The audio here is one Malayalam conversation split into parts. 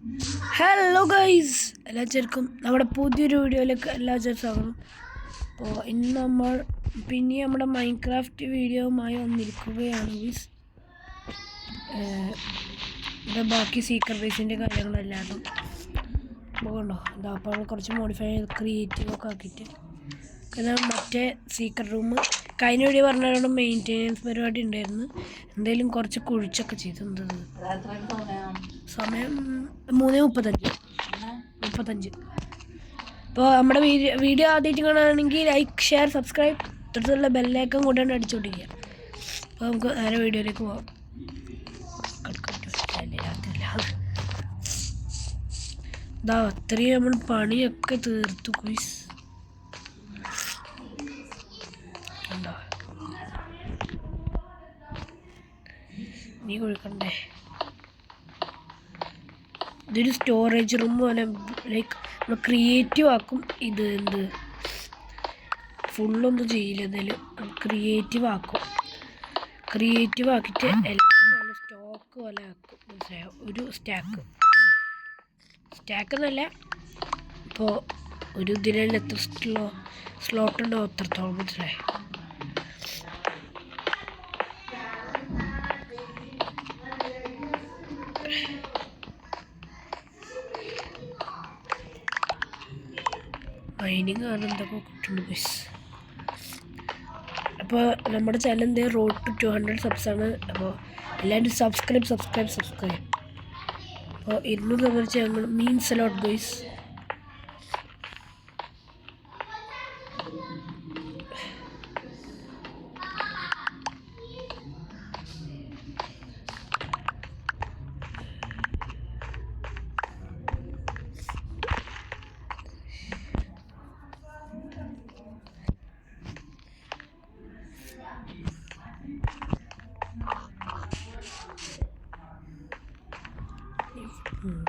ഹലോ ഗൈസ്, എല്ലാവർക്കും നമ്മുടെ പുതിയൊരു വീഡിയോയിലേക്ക് എല്ലാവർക്കും സ്വാഗതം. അപ്പോൾ ഇന്ന് നമ്മൾ നമ്മുടെ മൈൻക്രാഫ്റ്റ് വീഡിയോയുമായി വന്നിരിക്കുകയാണ് ഗൈസ്. ഇത് ബാക്കി സീക്രട്ട് ബേസിൻ്റെ കാര്യങ്ങളെല്ലാം അപ്പോൾ കണ്ടോ, ഇതാ അപ്പോൾ കുറച്ച് മോഡിഫൈ ചെയ്ത് ക്രിയേറ്റീവൊക്കെ ആക്കിയിട്ട് മറ്റേ സീക്രട്ട് റൂം കഴിഞ്ഞ വീഡിയോ പറഞ്ഞ മെയിൻ്റെനൻസ് പരിപാടി ഉണ്ടായിരുന്നു. എന്തെങ്കിലും കുറച്ച് കുഴിച്ചൊക്കെ ചെയ്തിട്ടുണ്ട്. സമയം 3:35. അപ്പോൾ നമ്മുടെ വീഡിയോ ആദ്യമായിട്ട് കാണുകയാണെങ്കിൽ ലൈക്ക്, ഷെയർ, സബ്സ്ക്രൈബ്, തൊട്ടുള്ള ബെല്ലൈക്കൺ കൂടെ അടിച്ചുകൊണ്ടിരിക്കുക. അപ്പോൾ നമുക്ക് നേരെ വീഡിയോയിലേക്ക് പോകാം. ഇതാ അത്രയും നമ്മൾ പണിയൊക്കെ തീർത്തു കുയിസ്. നീ കൊടുക്കണ്ടേ? ഇതൊരു സ്റ്റോറേജ് റൂം പോലെ, ലൈക്ക് നമ്മൾ ക്രിയേറ്റീവ് ആക്കും. ഇത് എന്ത് ഫുള്ളൊന്നും ചെയ്യില്ല, എന്തായാലും ക്രിയേറ്റീവ് ആക്കും. ക്രിയേറ്റീവ് ആക്കിയിട്ട് എല്ലാം സ്റ്റോക്ക് പോലെ ആക്കും. മനസ്സിലായോ? ഒരു സ്റ്റാക്ക് എന്നല്ല, ഇപ്പോൾ ഒരു ഇതിൽ എത്ര സ്ലോട്ട് ഉണ്ടോ അത്രത്തോളം. മനസ്സിലായോ? മൈനിങ് ആണ് എന്തൊക്കെ കിട്ടുന്നുണ്ട് ബസ്. അപ്പോൾ നമ്മുടെ ചാനലിൻ്റെ റോഡ് ടു 200 സബ്സാണ്. അപ്പോൾ എല്ലാവരും സബ്സ്ക്രൈബ്. അപ്പോൾ 200 സംബന്ധിച്ച് ഞങ്ങൾ മീൻസ് അലോട്ട് ബോയ്സ്.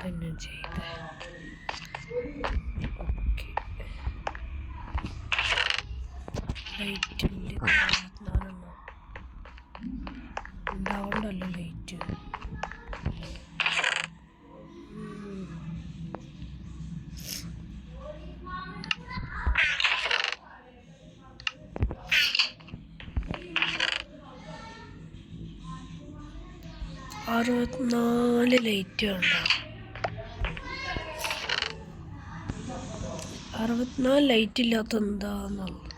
തന്നെ ചെയ്ത് ഓക്കെ. ലൈറ്റിൻ്റെ ഉണ്ടാവണ്ടല്ലോ ലൈറ്റ്. അറുപത്തിനാല് ലൈറ്റ് ഉണ്ടാവും. 64 ലൈറ്റ് ഇല്ലാത്ത എന്താന്നുള്ളത്.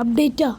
അപ്ഡേറ്റാ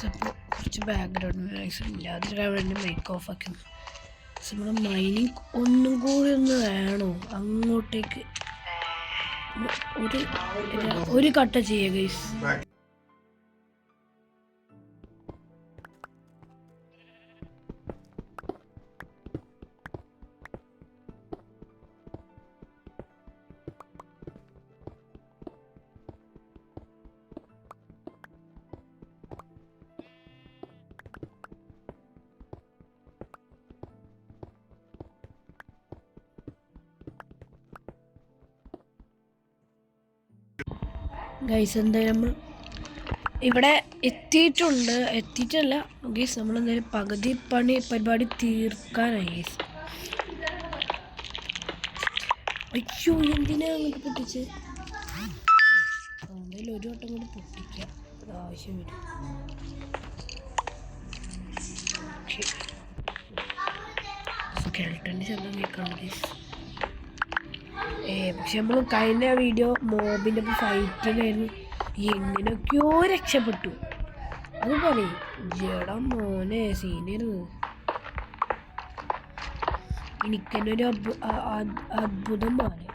അപ്പോൾ കുറച്ച് ബാക്ക്ഗ്രൗണ്ട് നോയ്സ് ഇല്ലാതിരിക്കാൻ വേണ്ടി മൈക്ക് ഓഫ് ആക്കി. നമ്മുടെ മൈനിങ് ഒന്നും കൂടി ഒന്ന് വേണോ? അങ്ങോട്ടേക്ക് ഒരു കട്ട ചെയ്യുക ഗൈസ്. ഗൈസ് എന്തായാലും നമ്മൾ ഇവിടെ എത്തിയിട്ടല്ല ഗൈസ്. നമ്മളെന്തായാലും പകുതി പരിപാടി തീർക്കാനായി ഗൈസ്. അയ്യോ എന്തിനാ അങ്ങോട്ട് പൊട്ടിച്ച്? എന്തായാലും ഒരു വട്ടം കൂടി പൊട്ടിക്കാം, അത് ആവശ്യം വരും. സ്കെൽട്ടൻ്റെ ശബ്ദം കേൾക്കണം ഗൈസ്. പക്ഷെ നമ്മൾ കഴിഞ്ഞ വീഡിയോ മോബിൻ്റെ ഒപ്പം ഫൈറ്റിലായിരുന്നു, എങ്ങനെയൊക്കെയോ രക്ഷപ്പെട്ടു. അത് പറയും ജഡ മോനെ സീനിയർ. എനിക്കെന്നെ ഒരു അത്ഭുതം പോലെ.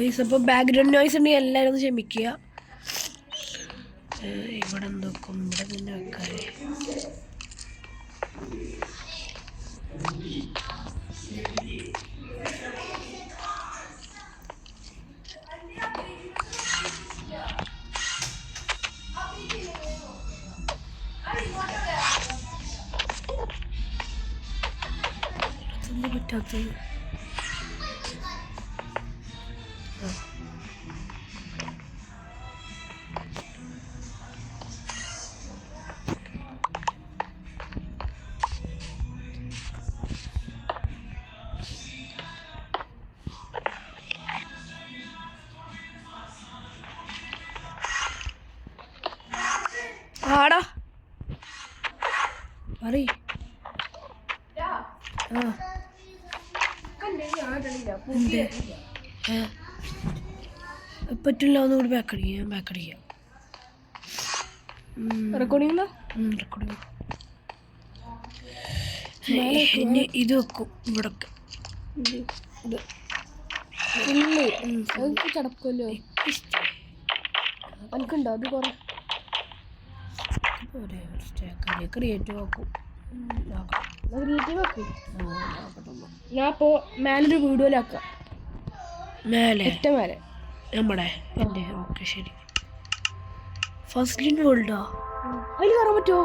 ഗൈസ് അപ്പോൾ ബാക്ക്ഗ്രൗണ്ട് നോയ്സ് ഉണ്ടെങ്കിൽ എല്ലാവരും ഒന്ന് ക്ഷമിക്കുക. ഇവിടെ എന്തൊക്കെ ഇവിടെ തന്നെ വെക്കാറ്. പറ്റാത്തത് ആടാ പറയ്. പറ്റില്ല, ഒന്നുകൂടി ബാക്കടിക്കാം. റെക്കോർഡിംഗ് ഇത് വെക്കും ഇവിടൊക്കെ. ചടക്കുമല്ലോ, എനിക്കുണ്ടോ അത് കുറേ ക്രിയേറ്റീവ് വെക്കും. ഞാൻ അപ്പോൾ മേലൊരു വീഡിയോയിലാക്കാം. മേലെ നമ്മുടെ എൻ്റെ ഓക്കെ ശരി. ഫസ്റ്റ് വേൾഡാ അതിൽ കയറാൻ പറ്റുമോ?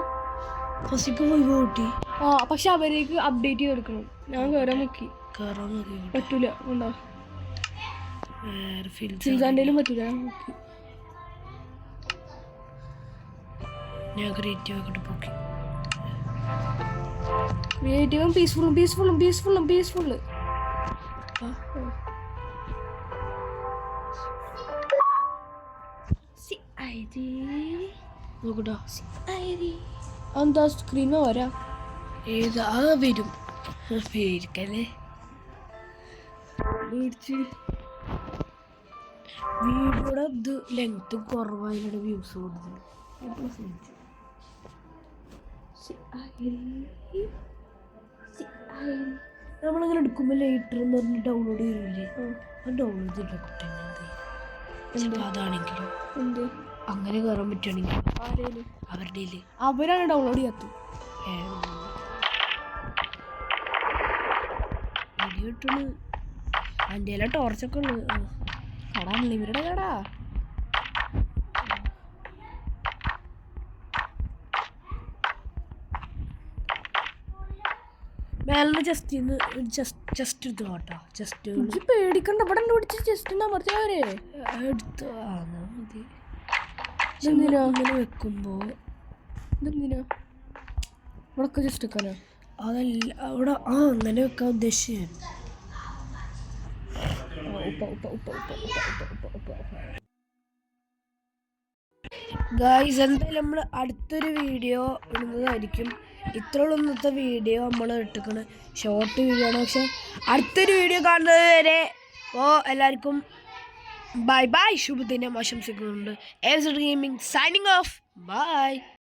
ഫസ്റ്റ് പോയി കൂട്ടി. പക്ഷെ അവരേക്ക് അപ്ഡേറ്റ് ചെയ്ത് എടുക്കണം. ഞാൻ കയറാൻ നോക്കി പറ്റൂല. ഉണ്ടോ സിൽസാൻ്റെയിലും പറ്റൂല. നോക്കി ഞാൻ ക്രിയേറ്റീവ് ആക്കിട്ട് പോക്കി. ക്രിയേറ്റീവും പീസ്ഫുള്ള്. നോക്കട്ടോ എന്താ സ്ക്രീൻ വരാ ഏതാ വരും പേരിക്കല്ലേ വീഡിയോയുടെ ഇത് ലെങ്ത് കുറവായിട്ട് വ്യൂസ് കൂടുതൽ. നമ്മളിങ്ങനെ എടുക്കുമ്പോൾ ലേറ്റർ എന്ന് പറഞ്ഞ് ഡൗൺലോഡ് ചെയ്യില്ലേ, ആ ഡൗൺലോഡ് ചെയ്തില്ല കുട്ടീനെ. അതാണെങ്കിലും എന്ത് അങ്ങനെ കയറാൻ പറ്റുകയാണെങ്കിൽ അവരുടെ അവരാണ് ഡൗൺലോഡ് ചെയ്യാത്തത്. വീഡിയോ ഇട്ടണ് എൻ്റെ എല്ലാം ടോർച്ചൊക്കെ ഉള്ളു. കടാ ഇവരുടെ കടാ മേലെ ജസ്റ്റ് എടുത്തു കേട്ടോ. ജസ്റ്റ് പേടിക്കണ്ട, ഇവിടെ പിടിച്ച് ജസ്റ്റ് അമർത്തിയവരെ എടുത്തു മതി. ഇതെന്തിനാ അങ്ങനെ വെക്കുമ്പോൾ ഇതെന്തിനാ ഇവിടെ ജസ്റ്റ് വെക്കാനോ? അതല്ല അവിടെ അങ്ങനെ വെക്കാൻ ഉദ്ദേശിച്ചത്. ഗായ്സ് എന്തായാലും നമ്മൾ അടുത്തൊരു വീഡിയോ ഇടുന്നതായിരിക്കും. ഇത്രയുള്ള ഇന്നത്തെ വീഡിയോ നമ്മൾ ഇട്ടിക്കണ്, ഷോർട്ട് വീഡിയോ ആണ്. പക്ഷെ അടുത്തൊരു വീഡിയോ കാണുന്നത് വരെ എല്ലാവർക്കും ബൈ ബൈ, ശുഭദിനം ആശംസിക്കുന്നുണ്ട്. Gaming signing off. ബൈ.